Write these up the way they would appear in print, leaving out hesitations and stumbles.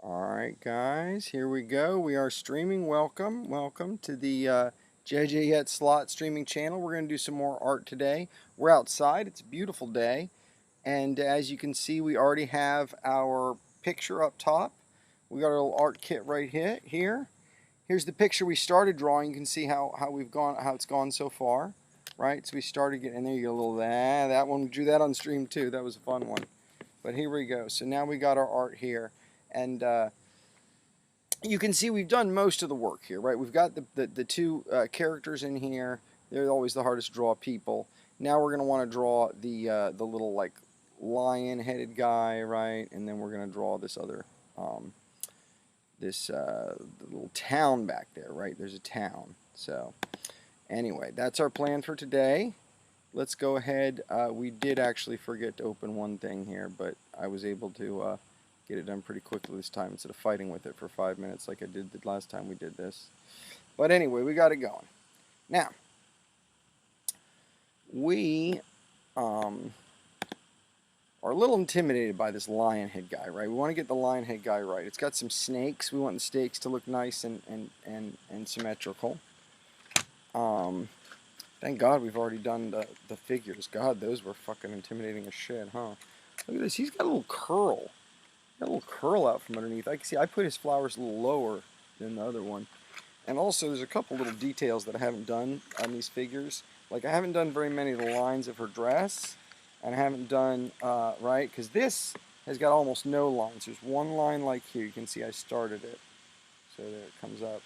Alright guys, here we go. We are streaming. Welcome to the JJ Yet Slot streaming channel. We're going to do some more art today. We're outside. It's a beautiful day. And as you can see, we already have our picture up top. We got our little art kit right here. Here's the picture we started drawing. You can see how it's gone so far. Right? So we started getting, and there you go, a little that one. We drew that on stream too. That was a fun one. But here we go. So now we got our art here. And you can see we've done most of the work here, right? We've got the two characters in here. They're always the hardest to draw people. Now we're going to want to draw the little like lion-headed guy, right? And then we're going to draw this other the little town back there, right? There's a town. So anyway, that's our plan for today. Let's go ahead. We did actually forget to open one thing here, but I was able to get it done pretty quickly this time instead of fighting with it for 5 minutes like I did the last time we did this. But anyway, we got it going. Now, we are a little intimidated by this lion head guy, right? We want to get the lion head guy right. It's got some snakes. We want the snakes to look nice and symmetrical. Thank God we've already done the figures. God, those were fucking intimidating as shit, huh? Look at this. He's got a little curl. Got a little curl out from underneath. I can see I put his flowers a little lower than the other one. And also there's a couple little details that I haven't done on these figures. Like I haven't done very many of the lines of her dress. And I haven't done, right, because this has got almost no lines. There's one line like here. You can see I started it. So there it comes up.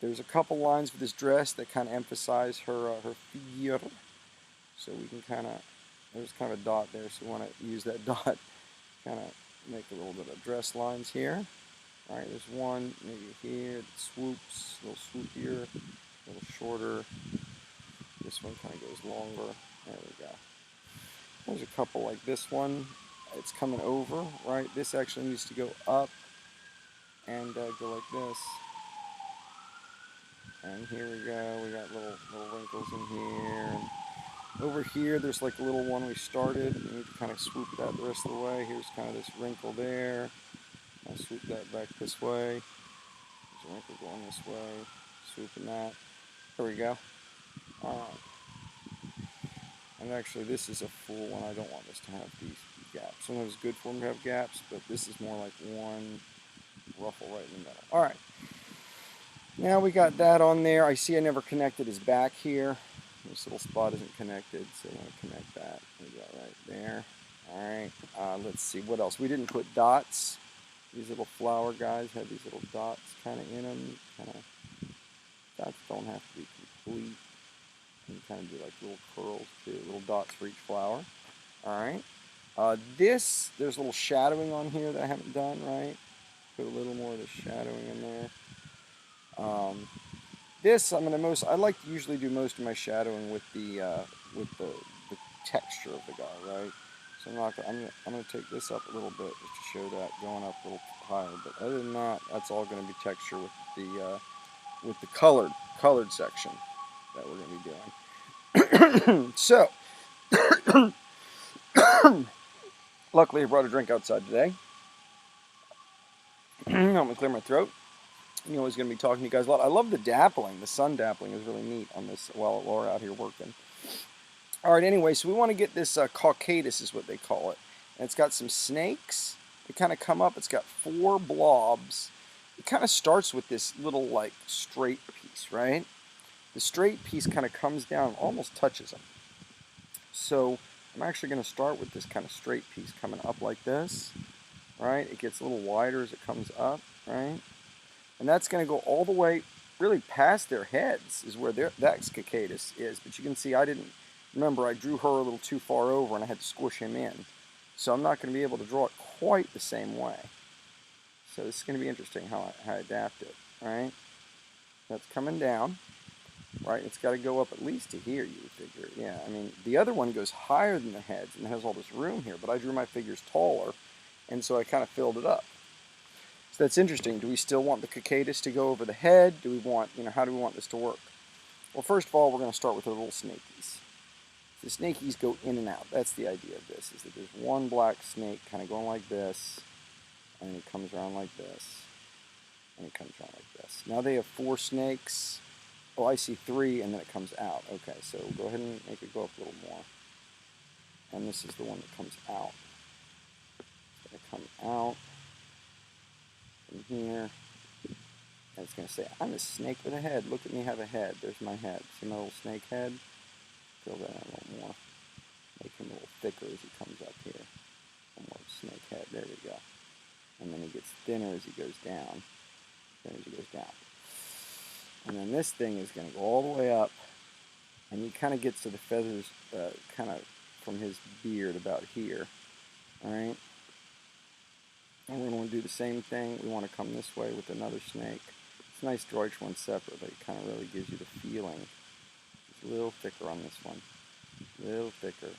There's a couple lines for this dress that kind of emphasize her figure. So we can kind of, there's kind of a dot there. So we want to use that dot. Kind of make a little bit of dress lines here. All right, there's one maybe here that swoops, a little swoopier, a little shorter. This one kind of goes longer. There we go. There's a couple like this one. It's coming over, right? This actually needs to go up and go like this. And here we go. We got little wrinkles in here. And over here, there's like a little one we started. We need to kind of swoop that the rest of the way. Here's kind of this wrinkle there. I'll swoop that back this way. There's a wrinkle going this way. Swooping that. There we go. And actually, this is a full one. I don't want this to have these gaps. Sometimes it's good for them to have gaps, but this is more like one ruffle right in the middle. All right. Now we got that on there. I see I never connected his back here. This little spot isn't connected, so I want to connect that. We got right there. Alright, let's see, what else? We didn't put dots. These little flower guys have these little dots kind of in them. Dots don't have to be complete. You can kind of do like little curls too, little dots for each flower. Alright. There's a little shadowing on here that I haven't done, right? Put a little more of the shadowing in there. This I like to usually do most of my shadowing with the texture of the guy, right? So I'm gonna take this up a little bit just to show that going up a little higher. But other than that, that's all gonna be texture with the colored section that we're gonna be doing. So luckily I brought a drink outside today. I'm gonna clear my throat. You know, he's going to be talking to you guys a lot. I love the dappling. The sun dappling is really neat on this while we're out here working. All right, anyway, so we want to get this caucatus is what they call it. And it's got some snakes. They kind of come up. It's got 4 blobs. It kind of starts with this little, like, straight piece, right? The straight piece kind of comes down, almost touches them. So I'm actually going to start with this kind of straight piece coming up like this, right? It gets a little wider as it comes up, right? And that's going to go all the way, really past their heads is where that caucatus is. But you can see I drew her a little too far over and I had to squish him in. So I'm not going to be able to draw it quite the same way. So this is going to be interesting how I adapt it, right? That's coming down, right? It's got to go up at least to here, you would figure. Yeah, I mean, the other one goes higher than the heads and has all this room here, but I drew my figures taller, and so I kind of filled it up. So that's interesting. Do we still want the caucatus to go over the head? Do we want, how do we want this to work? Well, first of all, we're going to start with the little snakies. The snakies go in and out. That's the idea of this, is that there's one black snake kind of going like this, and it comes around like this, and it comes around like this. Now they have 4 snakes. Oh, I see 3, and then it comes out. Okay, so go ahead and make it go up a little more. And this is the one that comes out. It's going to come out from here. And it's going to say, I'm a snake with a head. Look at me have a head. There's my head. See my little snake head? Fill that in a little more. Make him a little thicker as he comes up here. One more snake head. There we go. And then he gets thinner as he goes down. Thinner as he goes down. And then this thing is going to go all the way up. And he kind of gets to the feathers kind of from his beard about here. Alright? And we're going to do the same thing. We want to come this way with another snake. It's nice to draw each one separately. It kind of really gives you the feeling. It's a little thicker on this one. A little thicker.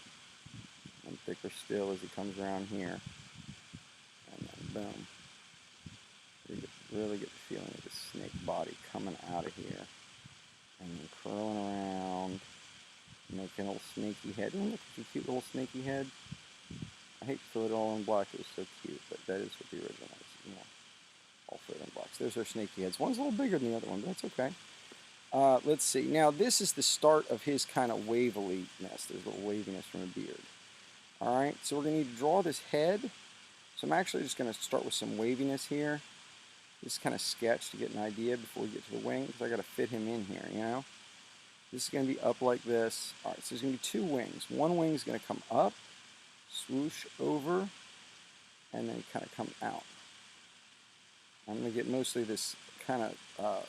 And thicker still as he comes around here. And then boom. You really get the feeling of the snake body coming out of here. And then curling around. Making a little snaky head. Look at the cute little snaky head. I hate to fill it all in black. It was so cute, but that is what the original is. You know, all filled in blocks. There's our snaky heads. One's a little bigger than the other one, but that's okay. Let's see. Now, this is the start of his kind of waveliness. There's a little waviness from a beard. All right, so we're going to need to draw this head. So I'm actually just going to start with some waviness here. Just kind of sketch to get an idea before we get to the wing, because I got to fit him in here, you know. This is going to be up like this. All right, so there's going to be 2 wings. One wing is going to come up, swoosh over, and then kind of come out. I'm going to get mostly this kind of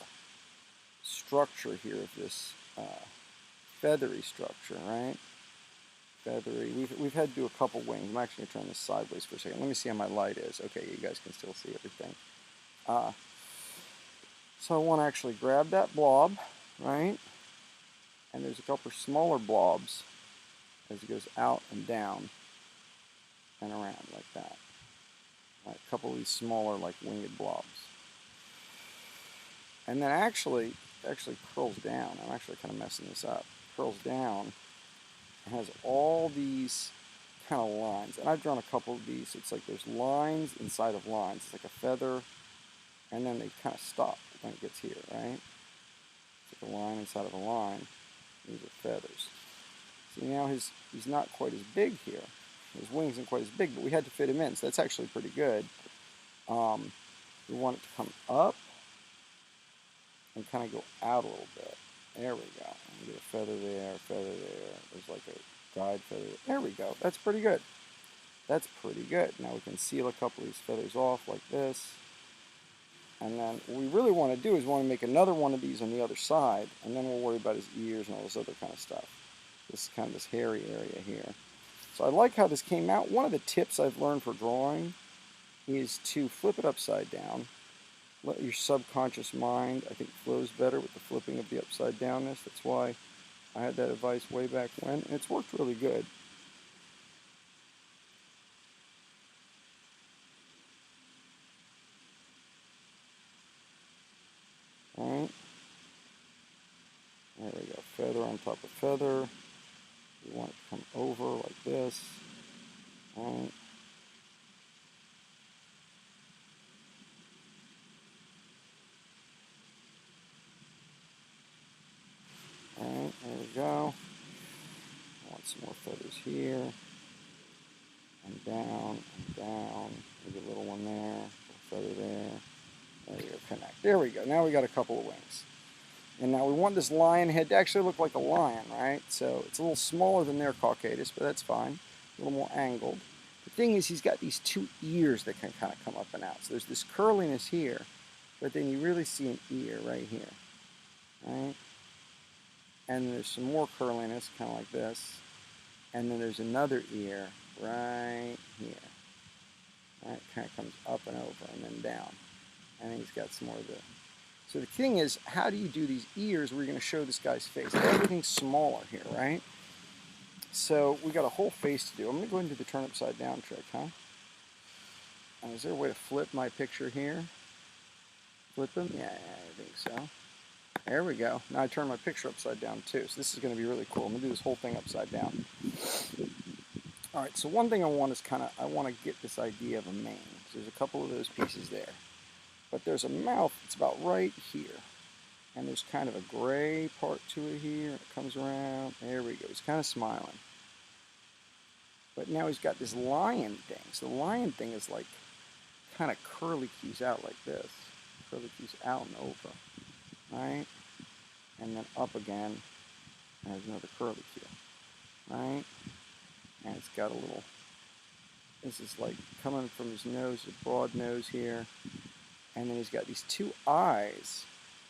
structure here of this feathery structure, right? Feathery. We've had to do a couple wings. I'm actually going to turn this sideways for a second. Let me see how my light is. Okay, you guys can still see everything. So I want to actually grab that blob, right? And there's a couple smaller blobs as it goes out and down and around like that. Like a couple of these smaller, like winged blobs. And then it actually curls down. I'm actually kind of messing this up. Curls down and has all these kind of lines. And I've drawn a couple of these. So it's like there's lines inside of lines. It's like a feather, and then they kind of stop when it gets here, right? It's like a line inside of a line. These are feathers. See, now he's not quite as big here. His wings aren't quite as big, but we had to fit him in, so that's actually pretty good. We want it to come up and kind of go out a little bit. There we go. Get a feather there, feather there. There's like a guide feather. There we go. That's pretty good. That's pretty good. Now we can seal a couple of these feathers off like this. And then what we really want to do is we want to make another one of these on the other side, and then we'll worry about his ears and all this other kind of stuff. This is kind of this hairy area here. So I like how this came out. One of the tips I've learned for drawing is to flip it upside down. Let your subconscious mind, I think, flows better with the flipping of the upside downness. That's why I had that advice way back when, and it's worked really good. Alright. There we go. Feather on top of feather. We want it to come over like this. Alright. Alright, there we go. I want some more feathers here. And down, and down. Maybe a little one there. A little feather there. There we go, connect. There we go. Now we got a couple of wings. And now we want this lion head to actually look like a lion, right? So it's a little smaller than their Caucatus, but that's fine. A little more angled. The thing is, he's got these 2 ears that can kind of come up and out. So there's this curliness here, but then you really see an ear right here, right? And there's some more curliness, kind of like this. And then there's another ear right here. Right? Kind of comes up and over and then down. And he's got some more of the... So the thing is, how do you do these ears where you're going to show this guy's face? Everything's smaller here, right? So we got a whole face to do. I'm going to go into the turn upside down trick, huh? Is there a way to flip my picture here? Flip them? Yeah, I think so. There we go. Now I turn my picture upside down too. So this is going to be really cool. I'm going to do this whole thing upside down. All right, so one thing I want is I want to get this idea of a mane. So there's a couple of those pieces there. But there's a mouth that's about right here. And there's kind of a gray part to it here. It comes around. There we go. He's kind of smiling. But now he's got this lion thing. So the lion thing is like kind of curly cues out like this. Curly cues out and over. Right? And then up again. And there's another curly cue. Right? And it's got a little, this is like coming from his nose, a broad nose here. And then he's got these two eyes.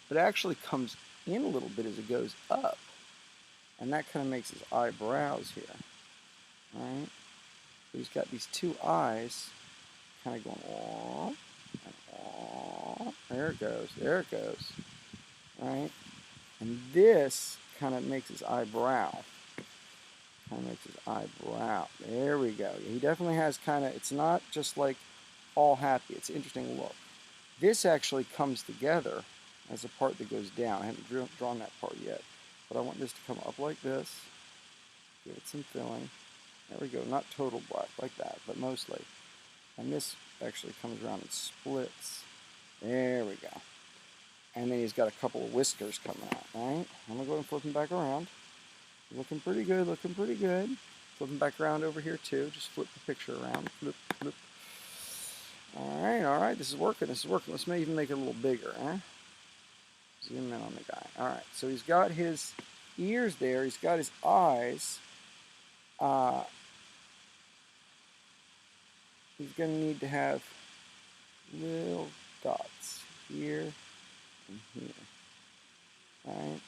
But it actually comes in a little bit as it goes up. And that kind of makes his eyebrows here. Right? So he's got these two eyes kind of going, aww, and aww. There it goes, there it goes. Right? And this kind of makes his eyebrow. Kind of makes his eyebrow. There we go. He definitely has kind of, it's not just like all happy. It's an interesting look. This actually comes together as a part that goes down. I haven't drawn that part yet. But I want this to come up like this. Give it some filling. There we go. Not total black like that, but mostly. And this actually comes around and splits. There we go. And then he's got a couple of whiskers coming out, right? I'm going to go and flip him back around. Looking pretty good, looking pretty good. Flip him back around over here too. Just flip the picture around. Flip, flip. All right. This is working, this is working. Let's even make it a little bigger, huh? Zoom in on the guy. All right, so he's got his ears there. He's got his eyes. He's going to need to have little dots here and here. Right?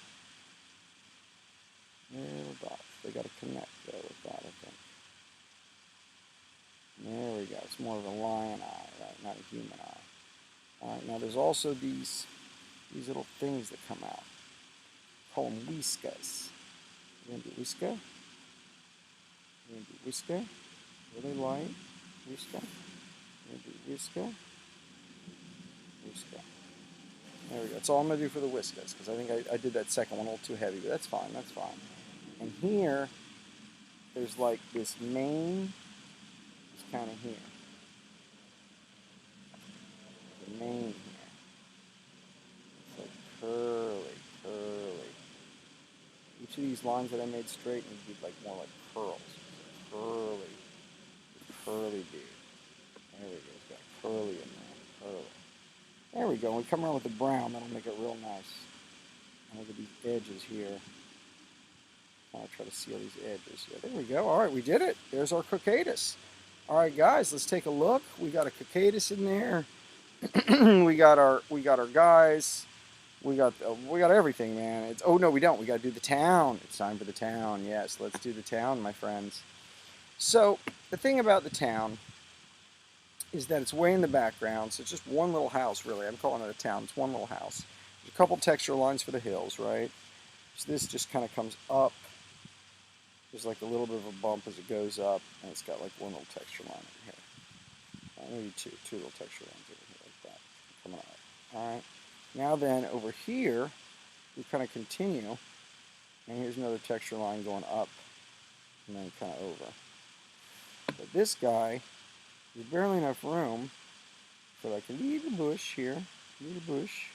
Little dots. They got to connect though with that, I think. There we go. It's more of a lion eye, right? Not a human eye. All right. Now there's also these little things that come out. Call them whiskas. You gonna do whisker? You gonna do whisker? Really light. Whisker. You gonna do whisker? Whisker. There we go. That's all I'm going to do for the whiskas, because I think I did that second one a little too heavy, but that's fine, that's fine. And here, there's like this mane, is kind of here. The mane here. It's like curly, curly. Each of these lines that I made straight need to be like more like curls. Curly, curly dude. There we go. It's got curly in there. Curly. There we go. When we come around with the brown, that'll make it real nice. And look at these edges here. I'll try to seal these edges. Yeah, there we go. All right, we did it. There's our Coccadus. All right, guys, let's take a look. We got a Coccadus in there. we got our guys. We got everything, man. Oh no, we don't. We got to do the town. It's time for the town. Yes, let's do the town, my friends. So the thing about the town is that it's way in the background. So it's just one little house, really. I'm calling it a town. It's one little house. There's a couple texture lines for the hills, right? So this just kind of comes up. There's like a little bit of a bump as it goes up, and it's got like one little texture line over here. Maybe two little texture lines over here like that coming up. All right. Now then, over here, we kind of continue, and here's another texture line going up, and then kind of over. But this guy, there's barely enough room, so I can leave a bush here, leave a bush,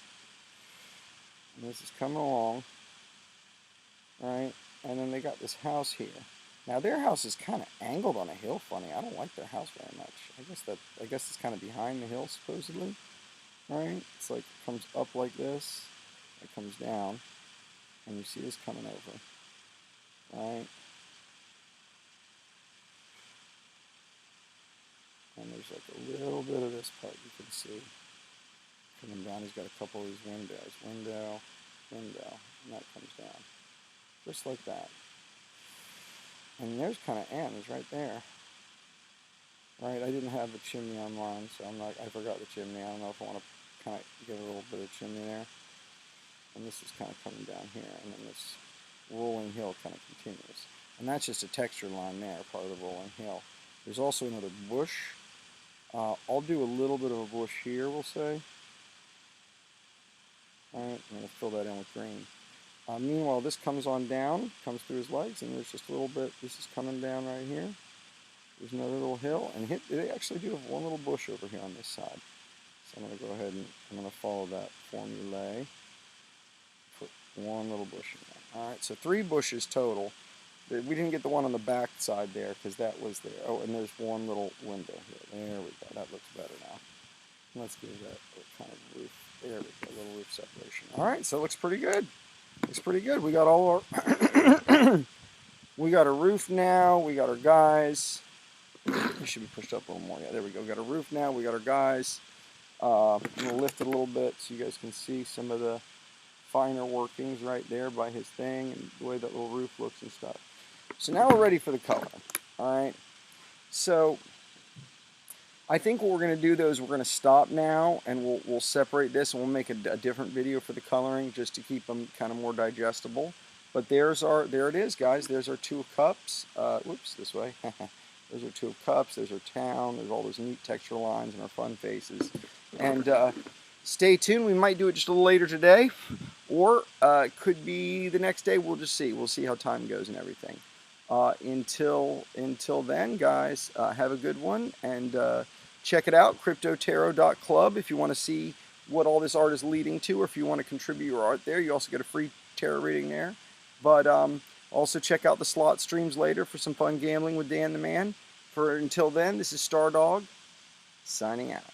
and this is coming along, right? And then they got this house here. Now their house is kind of angled on a hill funny. I don't like their house very much. I guess it's kind of behind the hill supposedly, right? It's like it comes up like this, it comes down, and you see this coming over, right? And there's like a little bit of this part you can see coming down. He's got a couple of these windows, window, and that comes down. Just like that. And there's kind of ends right there. Right, I didn't have the chimney online, so I forgot the chimney. I don't know if I want to kind of get a little bit of chimney there. And this is kind of coming down here, and then this rolling hill kind of continues. And that's just a texture line there, part of the rolling hill. There's also another bush. I'll do a little bit of a bush here, we'll say. Alright, I'm going to fill that in with green. Meanwhile, this comes on down, comes through his legs, and there's just a little bit, this is coming down right here. There's another little hill, and they actually do have one little bush over here on this side. So I'm going to go ahead and I'm going to follow that formulae. Put one little bush in there. All right, so 3 bushes total. We didn't get the one on the back side there because that was there. Oh, and there's one little window here. There we go. That looks better now. Let's give that a kind of roof. There we go, a little roof separation. All right, so it looks pretty good. Looks pretty good. We got all our... we got a roof now. We got our guys. We should be pushed up a little more. Yeah, there we go. We got a roof now. We got our guys. I'm going to lift it a little bit so you guys can see some of the finer workings right there by his thing and the way that little roof looks and stuff. So now we're ready for the color. All right. So I think what we're going to do, though, is we're going to stop now and we'll separate this and we'll make a different video for the coloring just to keep them kind of more digestible. But there it is, guys. There's our 2 cups. Whoops, this way. Those are 2 cups. There's our town. There's all those neat texture lines and our fun faces. And stay tuned. We might do it just a little later today, or it could be the next day. We'll just see. We'll see how time goes and everything. Until then, guys, have a good one, and check it out, cryptotarot.club, if you want to see what all this art is leading to, or if you want to contribute your art there. You also get a free tarot reading there. But also check out the slot streams later for some fun gambling with Dan the Man. Until then, this is Stardog, signing out.